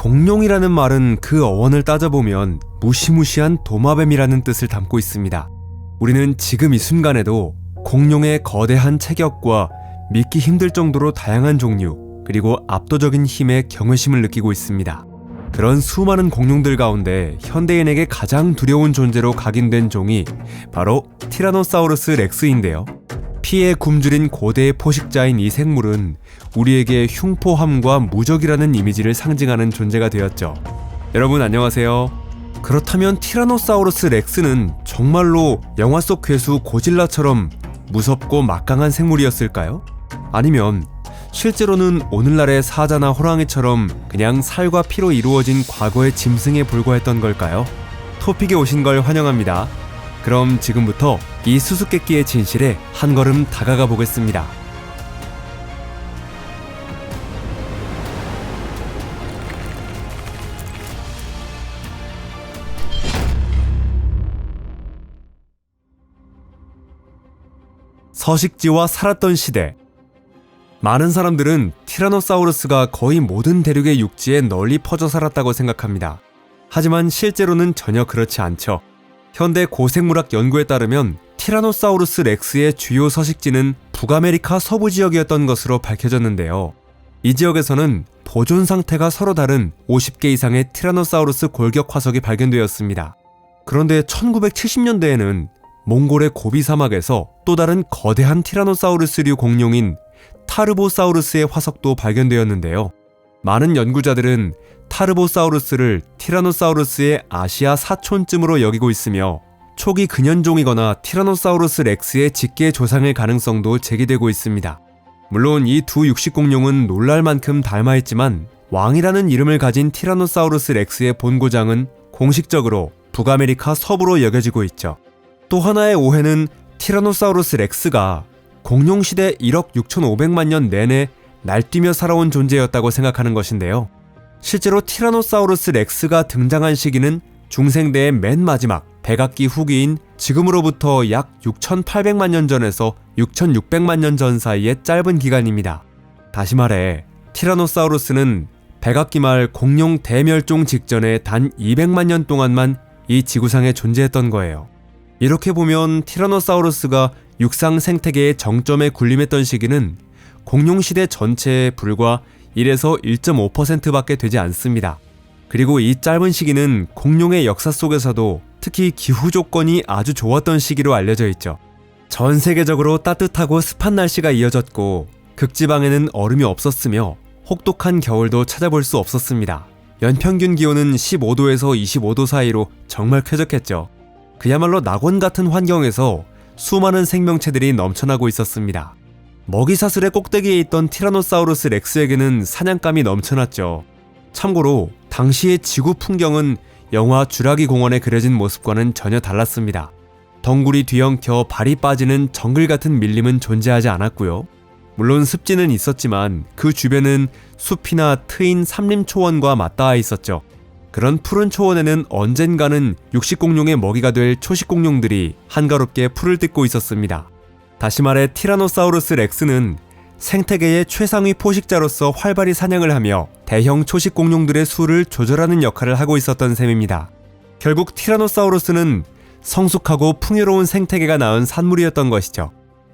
공룡이라는 말은 그 어원을 따져보면 무시무시한 도마뱀이라는 뜻을 담고 있습니다. 우리는 지금 이 순간에도 공룡의 거대한 체격과 믿기 힘들 정도로 다양한 종류, 그리고 압도적인 힘에 경외심을 느끼고 있습니다. 그런 수많은 공룡들 가운데 현대인에게 가장 두려운 존재로 각인된 종이 바로 티라노사우루스 렉스인데요. 피의 굶주린 고대의 포식자인 이 생물은 우리에게 흉포함과 무적이라는 이미지를 상징하는 존재가 되었죠. 여러분 안녕하세요. 그렇다면 티라노사우루스 렉스는 정말로 영화 속 괴수 고질라처럼 무섭고 막강한 생물이었을까요? 아니면 실제로는 오늘날의 사자나 호랑이처럼 그냥 살과 피로 이루어진 과거의 짐승에 불과했던 걸까요? 토픽에 오신 걸 환영합니다. 그럼 지금부터 이 수수께끼의 진실에 한 걸음 다가가 보겠습니다. 서식지와 살았던 시대. 많은 사람들은 티라노사우루스가 거의 모든 대륙의 육지에 널리 퍼져 살았다고 생각합니다. 하지만 실제로는 전혀 그렇지 않죠. 현대 고생물학 연구에 따르면 티라노사우루스 렉스의 주요 서식지는 북아메리카 서부 지역이었던 것으로 밝혀졌는데요. 이 지역에서는 보존 상태가 서로 다른 50개 이상의 티라노사우루스 골격 화석이 발견되었습니다. 그런데 1970년대에는 몽골의 고비 사막에서 또 다른 거대한 티라노사우루스류 공룡인 타르보사우루스의 화석도 발견되었는데요. 많은 연구자들은 타르보사우루스를 티라노사우루스의 아시아 사촌쯤으로 여기고 있으며 초기 근현종이거나 티라노사우루스 렉스의 직계 조상일 가능성도 제기되고 있습니다. 물론 이 두 육식공룡은 놀랄 만큼 닮아있지만 왕이라는 이름을 가진 티라노사우루스 렉스의 본고장은 공식적으로 북아메리카 서부로 여겨지고 있죠. 또 하나의 오해는 티라노사우루스 렉스가 공룡시대 1억 6,500만 년 내내 날뛰며 살아온 존재였다고 생각하는 것인데요. 실제로 티라노사우루스 렉스가 등장한 시기는 중생대의 맨 마지막 백악기 후기인 지금으로부터 약 6,800만 년 전에서 6,600만 년 전 사이의 짧은 기간입니다. 다시 말해 티라노사우루스는 백악기 말 공룡 대멸종 직전에 단 200만 년 동안만 이 지구상에 존재했던 거예요. 이렇게 보면 티라노사우루스가 육상 생태계의 정점에 군림했던 시기는 공룡시대 전체의 불과 1에서 1.5%밖에 되지 않습니다. 그리고 이 짧은 시기는 공룡의 역사 속에서도 특히 기후 조건이 아주 좋았던 시기로 알려져 있죠. 전 세계적으로 따뜻하고 습한 날씨가 이어졌고 극지방에는 얼음이 없었으며 혹독한 겨울도 찾아볼 수 없었습니다. 연평균 기온은 15도에서 25도 사이로 정말 쾌적했죠. 그야말로 낙원 같은 환경에서 수많은 생명체들이 넘쳐나고 있었습니다. 먹이사슬의 꼭대기에 있던 티라노사우루스 렉스에게는 사냥감이 넘쳐났죠. 참고로 당시의 지구 풍경은 영화 쥬라기 공원에 그려진 모습과는 전혀 달랐습니다. 덩굴이 뒤엉켜 발이 빠지는 정글 같은 밀림은 존재하지 않았고요. 물론 습지는 있었지만 그 주변은 숲이나 트인 삼림 초원과 맞닿아 있었죠. 그런 푸른 초원에는 언젠가는 육식공룡의 먹이가 될 초식공룡들이 한가롭게 풀을 뜯고 있었습니다. 다시 말해 티라노사우루스 렉스는 생태계의 최상위 포식자로서 활발히 사냥을 하며 대형 초식공룡들의 수를 조절하는 역할을 하고 있었던 셈입니다. 결국 티라노사우루스는 성숙하고 풍요로운 생태계가 낳은 산물이었던 것이죠.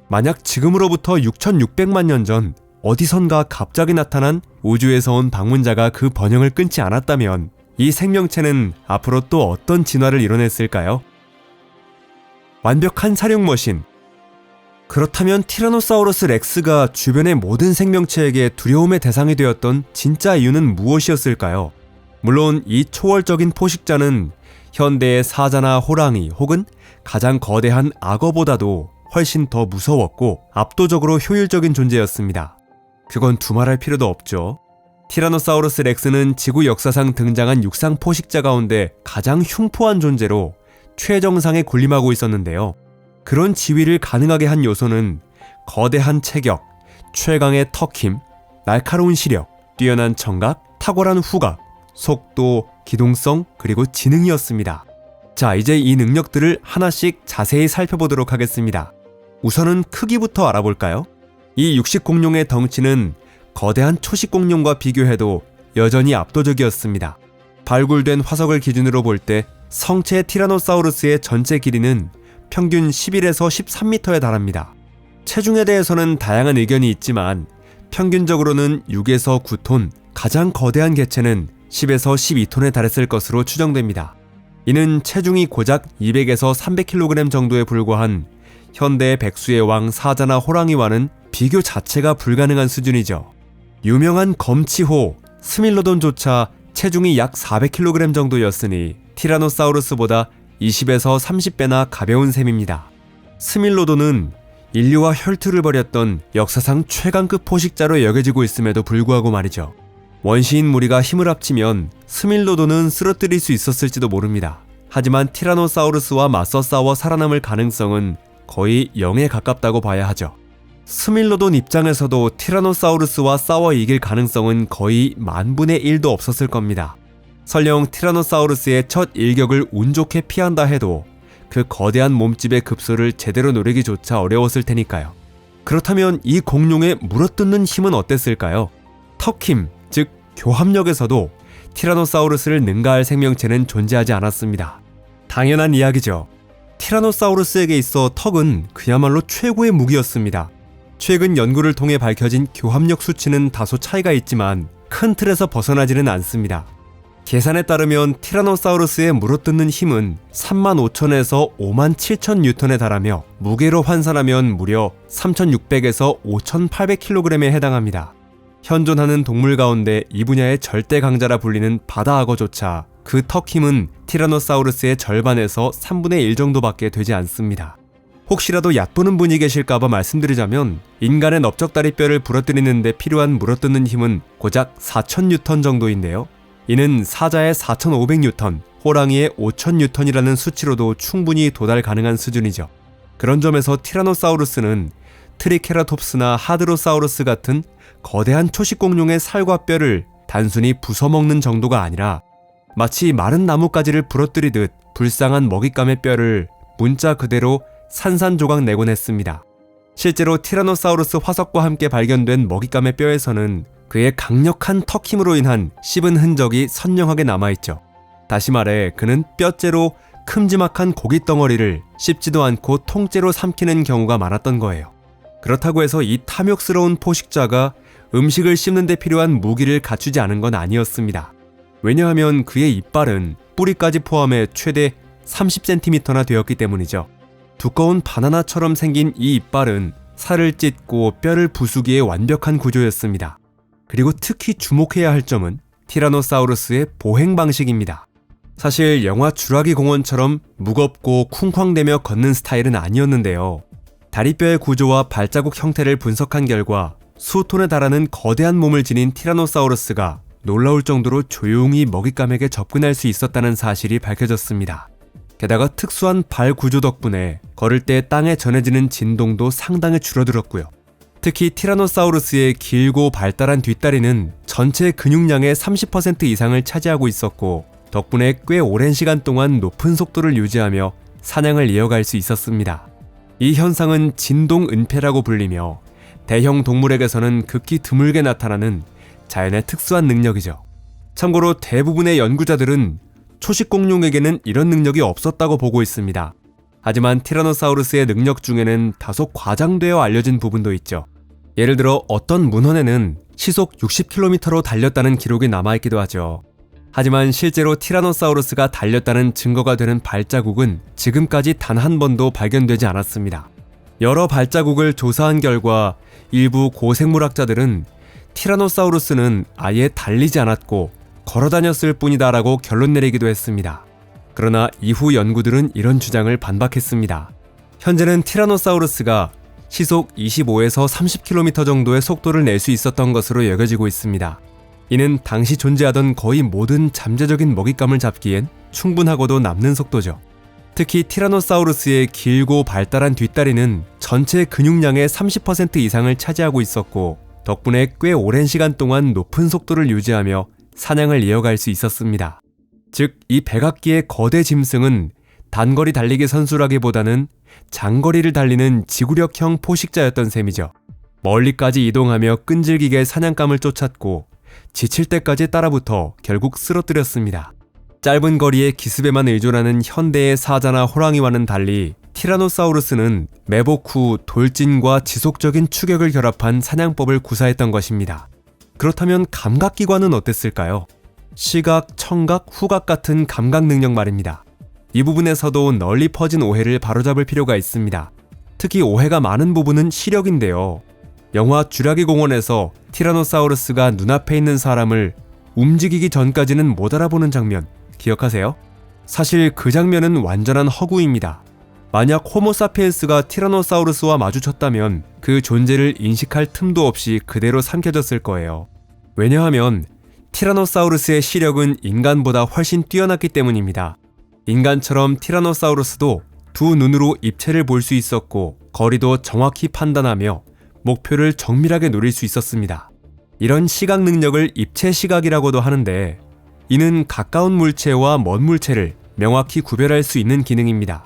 만약 지금으로부터 6,600만 년 전 어디선가 갑자기 나타난 우주에서 온 방문자가 그 번영을 끊지 않았다면 이 생명체는 앞으로 또 어떤 진화를 이뤄냈을까요? 완벽한 사육머신. 그렇다면 티라노사우루스 렉스가 주변의 모든 생명체에게 두려움의 대상이 되었던 진짜 이유는 무엇이었을까요? 물론 이 초월적인 포식자는 현대의 사자나 호랑이 혹은 가장 거대한 악어보다도 훨씬 더 무서웠고 압도적으로 효율적인 존재였습니다. 그건 두말할 필요도 없죠. 티라노사우루스 렉스는 지구 역사상 등장한 육상 포식자 가운데 가장 흉포한 존재로 최정상에 군림하고 있었는데요. 그런 지위를 가능하게 한 요소는 거대한 체격, 최강의 턱힘, 날카로운 시력, 뛰어난 청각, 탁월한 후각, 속도, 기동성, 그리고 지능이었습니다. 자, 이제 이 능력들을 하나씩 자세히 살펴보도록 하겠습니다. 우선은 크기부터 알아볼까요? 이 육식공룡의 덩치는 거대한 초식공룡과 비교해도 여전히 압도적이었습니다. 발굴된 화석을 기준으로 볼 때 성체 티라노사우루스의 전체 길이는 평균 11에서 13m에 달합니다. 체중에 대해서는 다양한 의견이 있지만 평균적으로는 6에서 9톤, 가장 거대한 개체는 10에서 12톤에 달했을 것으로 추정됩니다. 이는 체중이 고작 200에서 300kg 정도에 불과한 현대의 백수의 왕 사자나 호랑이와는 비교 자체가 불가능한 수준이죠. 유명한 검치호, 스밀로돈조차 체중이 약 400kg 정도였으니 티라노사우루스보다 20에서 30배나 가벼운 셈입니다. 스밀로돈은 인류와 혈투를 벌였던 역사상 최강급 포식자로 여겨지고 있음에도 불구하고 말이죠. 원시인 무리가 힘을 합치면 스밀로돈은 쓰러뜨릴 수 있었을지도 모릅니다. 하지만 티라노사우루스와 맞서 싸워 살아남을 가능성은 거의 0에 가깝다고 봐야 하죠. 스밀로돈 입장에서도 티라노사우루스와 싸워 이길 가능성은 거의 10,000분의 1도 없었을 겁니다. 설령 티라노사우루스의 첫 일격을 운 좋게 피한다 해도 그 거대한 몸집의 급소를 제대로 노리기조차 어려웠을 테니까요. 그렇다면 이 공룡의 물어뜯는 힘은 어땠을까요? 턱힘, 즉 교합력에서도 티라노사우루스를 능가할 생명체는 존재하지 않았습니다. 당연한 이야기죠. 티라노사우루스에게 있어 턱은 그야말로 최고의 무기였습니다. 최근 연구를 통해 밝혀진 교합력 수치는 다소 차이가 있지만 큰 틀에서 벗어나지는 않습니다. 계산에 따르면 티라노사우루스의 물어뜯는 힘은 35,000에서 57,000N에 달하며 무게로 환산하면 무려 3,600에서 5,800kg에 해당합니다. 현존하는 동물 가운데 이 분야의 절대 강자라 불리는 바다악어조차 그 턱 힘은 티라노사우루스의 절반에서 3분의 1 정도밖에 되지 않습니다. 혹시라도 얕보는 분이 계실까봐 말씀드리자면 인간의 넓적다리뼈를 부러뜨리는 데 필요한 물어뜯는 힘은 고작 4,000N 정도인데요. 이는 사자의 4,500N, 호랑이의 5,000N이라는 수치로도 충분히 도달 가능한 수준이죠. 그런 점에서 티라노사우루스는 트리케라톱스나 하드로사우루스 같은 거대한 초식공룡의 살과 뼈를 단순히 부숴먹는 정도가 아니라 마치 마른 나뭇가지를 부러뜨리듯 불쌍한 먹잇감의 뼈를 문자 그대로 산산조각 내곤 했습니다. 실제로 티라노사우루스 화석과 함께 발견된 먹잇감의 뼈에서는 그의 강력한 턱 힘으로 인한 씹은 흔적이 선명하게 남아있죠. 다시 말해 그는 뼈째로 큼지막한 고깃덩어리를 씹지도 않고 통째로 삼키는 경우가 많았던 거예요. 그렇다고 해서 이 탐욕스러운 포식자가 음식을 씹는 데 필요한 무기를 갖추지 않은 건 아니었습니다. 왜냐하면 그의 이빨은 뿌리까지 포함해 최대 30cm나 되었기 때문이죠. 두꺼운 바나나처럼 생긴 이 이빨은 살을 찢고 뼈를 부수기에 완벽한 구조였습니다. 그리고 특히 주목해야 할 점은 티라노사우루스의 보행 방식입니다. 사실 영화 주라기 공원처럼 무겁고 쿵쾅대며 걷는 스타일은 아니었는데요. 다리뼈의 구조와 발자국 형태를 분석한 결과 수톤에 달하는 거대한 몸을 지닌 티라노사우루스가 놀라울 정도로 조용히 먹잇감에게 접근할 수 있었다는 사실이 밝혀졌습니다. 게다가 특수한 발 구조 덕분에 걸을 때 땅에 전해지는 진동도 상당히 줄어들었고요. 특히 티라노사우루스의 길고 발달한 뒷다리는 전체 근육량의 30% 이상을 차지하고 있었고 덕분에 꽤 오랜 시간 동안 높은 속도를 유지하며 사냥을 이어갈 수 있었습니다. 이 현상은 진동은폐라고 불리며 대형 동물에게서는 극히 드물게 나타나는 자연의 특수한 능력이죠. 참고로 대부분의 연구자들은 초식공룡에게는 이런 능력이 없었다고 보고 있습니다. 하지만 티라노사우루스의 능력 중에는 다소 과장되어 알려진 부분도 있죠. 예를 들어 어떤 문헌에는 시속 60km로 달렸다는 기록이 남아있기도 하죠. 하지만 실제로 티라노사우루스가 달렸다는 증거가 되는 발자국은 지금까지 단 한 번도 발견되지 않았습니다. 여러 발자국을 조사한 결과 일부 고생물학자들은 티라노사우루스는 아예 달리지 않았고 걸어다녔을 뿐이다 라고 결론 내리기도 했습니다. 그러나 이후 연구들은 이런 주장을 반박했습니다. 현재는 티라노사우루스가 시속 25에서 30km 정도의 속도를 낼 수 있었던 것으로 여겨지고 있습니다. 이는 당시 존재하던 거의 모든 잠재적인 먹잇감을 잡기엔 충분하고도 남는 속도죠. 특히 티라노사우루스의 길고 발달한 뒷다리는 전체 근육량의 30% 이상을 차지하고 있었고 덕분에 꽤 오랜 시간 동안 높은 속도를 유지하며 사냥을 이어갈 수 있었습니다. 즉, 이 백악기의 거대 짐승은 단거리 달리기 선수라기보다는 장거리를 달리는 지구력형 포식자였던 셈이죠. 멀리까지 이동하며 끈질기게 사냥감을 쫓았고 지칠 때까지 따라붙어 결국 쓰러뜨렸습니다. 짧은 거리의 기습에만 의존하는 현대의 사자나 호랑이와는 달리 티라노사우루스는 매복 후 돌진과 지속적인 추격을 결합한 사냥법을 구사했던 것입니다. 그렇다면 감각기관은 어땠을까요? 시각, 청각, 후각 같은 감각 능력 말입니다. 이 부분에서도 널리 퍼진 오해를 바로잡을 필요가 있습니다. 특히 오해가 많은 부분은 시력인데요. 영화 쥐라기 공원에서 티라노사우루스가 눈앞에 있는 사람을 움직이기 전까지는 못 알아보는 장면 기억하세요? 사실 그 장면은 완전한 허구입니다. 만약 호모사피엔스가 티라노사우루스와 마주쳤다면 그 존재를 인식할 틈도 없이 그대로 삼켜졌을 거예요. 왜냐하면 티라노사우루스의 시력은 인간보다 훨씬 뛰어났기 때문입니다. 인간처럼 티라노사우루스도 두 눈으로 입체를 볼 수 있었고 거리도 정확히 판단하며 목표를 정밀하게 노릴 수 있었습니다. 이런 시각 능력을 입체 시각이라고도 하는데 이는 가까운 물체와 먼 물체를 명확히 구별할 수 있는 기능입니다.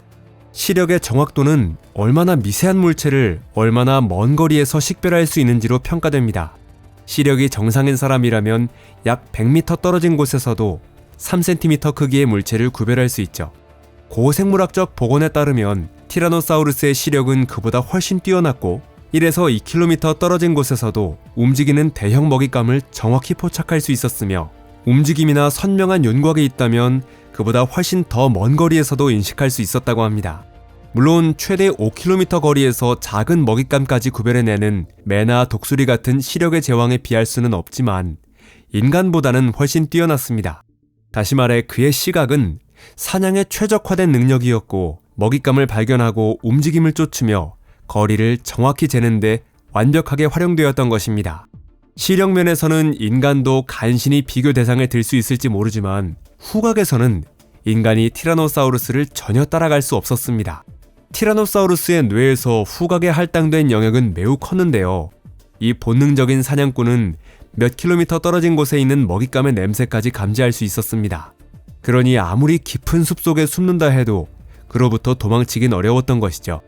시력의 정확도는 얼마나 미세한 물체를 얼마나 먼 거리에서 식별할 수 있는지로 평가됩니다. 시력이 정상인 사람이라면 약 100m 떨어진 곳에서도 3cm 크기의 물체를 구별할 수 있죠. 고생물학적 복원에 따르면 티라노사우루스의 시력은 그보다 훨씬 뛰어났고 1에서 2km 떨어진 곳에서도 움직이는 대형 먹잇감을 정확히 포착할 수 있었으며 움직임이나 선명한 윤곽이 있다면 그보다 훨씬 더 먼 거리에서도 인식할 수 있었다고 합니다. 물론 최대 5km 거리에서 작은 먹잇감까지 구별해내는 매나 독수리 같은 시력의 제왕에 비할 수는 없지만 인간보다는 훨씬 뛰어났습니다. 다시 말해 그의 시각은 사냥에 최적화된 능력이었고 먹잇감을 발견하고 움직임을 쫓으며 거리를 정확히 재는데 완벽하게 활용되었던 것입니다. 시력면에서는 인간도 간신히 비교 대상에 들 수 있을지 모르지만 후각에서는 인간이 티라노사우루스를 전혀 따라갈 수 없었습니다. 티라노사우루스의 뇌에서 후각에 할당된 영역은 매우 컸는데요. 이 본능적인 사냥꾼은 몇 킬로미터 떨어진 곳에 있는 먹잇감의 냄새까지 감지할 수 있었습니다. 그러니 아무리 깊은 숲속에 숨는다 해도 그로부터 도망치긴 어려웠던 것이죠.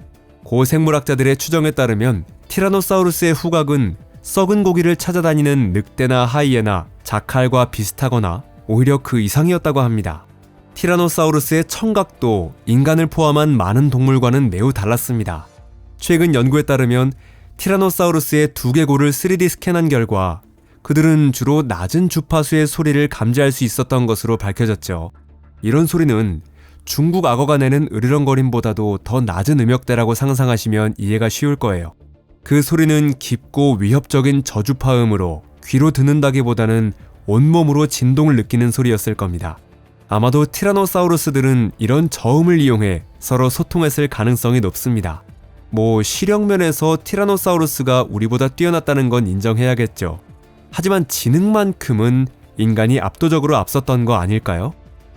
고생물학자들의 추정에 따르면 티라노사우루스의 후각은 썩은 고기를 찾아다니는 늑대나 하이에나, 자칼과 비슷하거나 오히려 그 이상이었다고 합니다. 티라노사우루스의 청각도 인간을 포함한 많은 동물과는 매우 달랐습니다. 최근 연구에 따르면 티라노사우루스의 두개골을 3D 스캔한 결과 그들은 주로 낮은 주파수의 소리를 감지할 수 있었던 것으로 밝혀졌죠. 이런 소리는 중국 악어가 내는 으르렁거림보다도 더 낮은 음역대라고 상상하시면 이해가 쉬울 거예요. 그 소리는 깊고 위협적인 저주파음으로 귀로 듣는다기보다는 온몸으로 진동을 느끼는 소리였을 겁니다. 아마도 티라노사우루스들은 이런 저음을 이용해 서로 소통했을 가능성이 높습니다. 시력면에서 티라노사우루스가 우리보다 뛰어났다는 건 인정해야겠죠. 하지만 지능만큼은 인간이 압도적으로 앞섰던 거 아닐까요?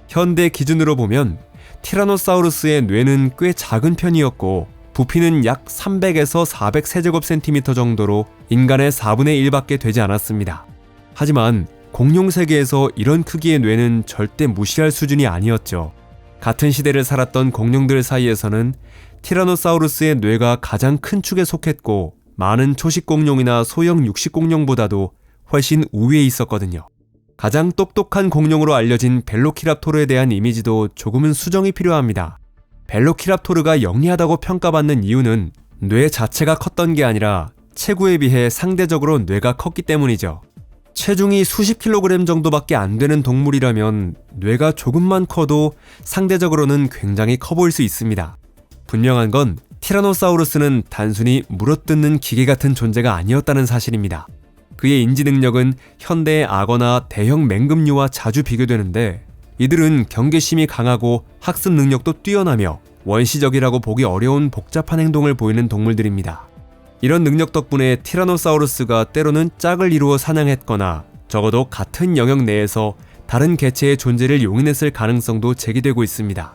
현대 기준으로 보면 티라노사우루스의 뇌는 꽤 작은 편이었고 부피는 약 300에서 400세제곱센티미터 정도로 인간의 4분의 1밖에 되지 않았습니다. 하지만 공룡 세계에서 이런 크기의 뇌는 절대 무시할 수준이 아니었죠. 같은 시대를 살았던 공룡들 사이에서는 티라노사우루스의 뇌가 가장 큰 축에 속했고 많은 초식공룡이나 소형 육식공룡보다도 훨씬 우위에 있었거든요. 가장 똑똑한 공룡으로 알려진 벨로키랍토르에 대한 이미지도 조금은 수정이 필요합니다. 벨로키랍토르가 영리하다고 평가받는 이유는 뇌 자체가 컸던 게 아니라 체구에 비해 상대적으로 뇌가 컸기 때문이죠. 체중이 수십 킬로그램 정도밖에 안 되는 동물이라면 뇌가 조금만 커도 상대적으로는 굉장히 커 보일 수 있습니다. 분명한 건 티라노사우루스는 단순히 물어뜯는 기계 같은 존재가 아니었다는 사실입니다. 그의 인지 능력은 현대의 악어나 대형 맹금류와 자주 비교되는데 이들은 경계심이 강하고 학습 능력도 뛰어나며 원시적이라고 보기 어려운 복잡한 행동을 보이는 동물들입니다. 이런 능력 덕분에 티라노사우루스가 때로는 짝을 이루어 사냥했거나 적어도 같은 영역 내에서 다른 개체의 존재를 용인했을 가능성도 제기되고 있습니다.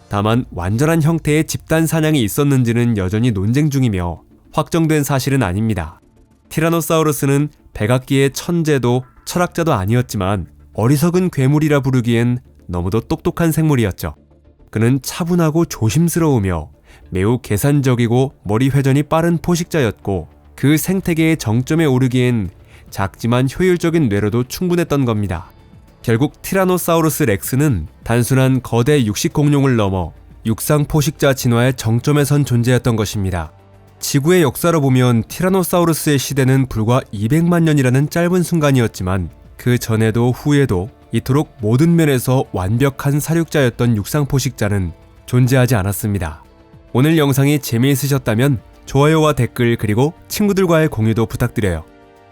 다만 완전한 형태의 집단 사냥이 있었는지는 여전히 논쟁 중이며 확정된 사실은 아닙니다. 티라노사우루스는 백악기의 천재도 철학자도 아니었지만 어리석은 괴물이라 부르기엔 너무도 똑똑한 생물이었죠. 그는 차분하고 조심스러우며 매우 계산적이고 머리 회전이 빠른 포식자였고 그 생태계의 정점에 오르기엔 작지만 효율적인 뇌로도 충분했던 겁니다. 결국 티라노사우루스 렉스는 단순한 거대 육식 공룡을 넘어 육상 포식자 진화의 정점에 선 존재였던 것입니다. 지구의 역사로 보면 티라노사우루스의 시대는 불과 200만 년이라는 짧은 순간이었지만 그 전에도 후에도 이토록 모든 면에서 완벽한 사육자였던 육상 포식자는 존재하지 않았습니다. 오늘 영상이 재미있으셨다면 좋아요와 댓글 그리고 친구들과의 공유도 부탁드려요.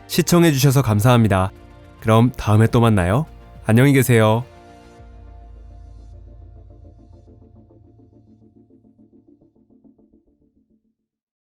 시청해주셔서 감사합니다. 그럼 다음에 또 만나요. 안녕히 계세요.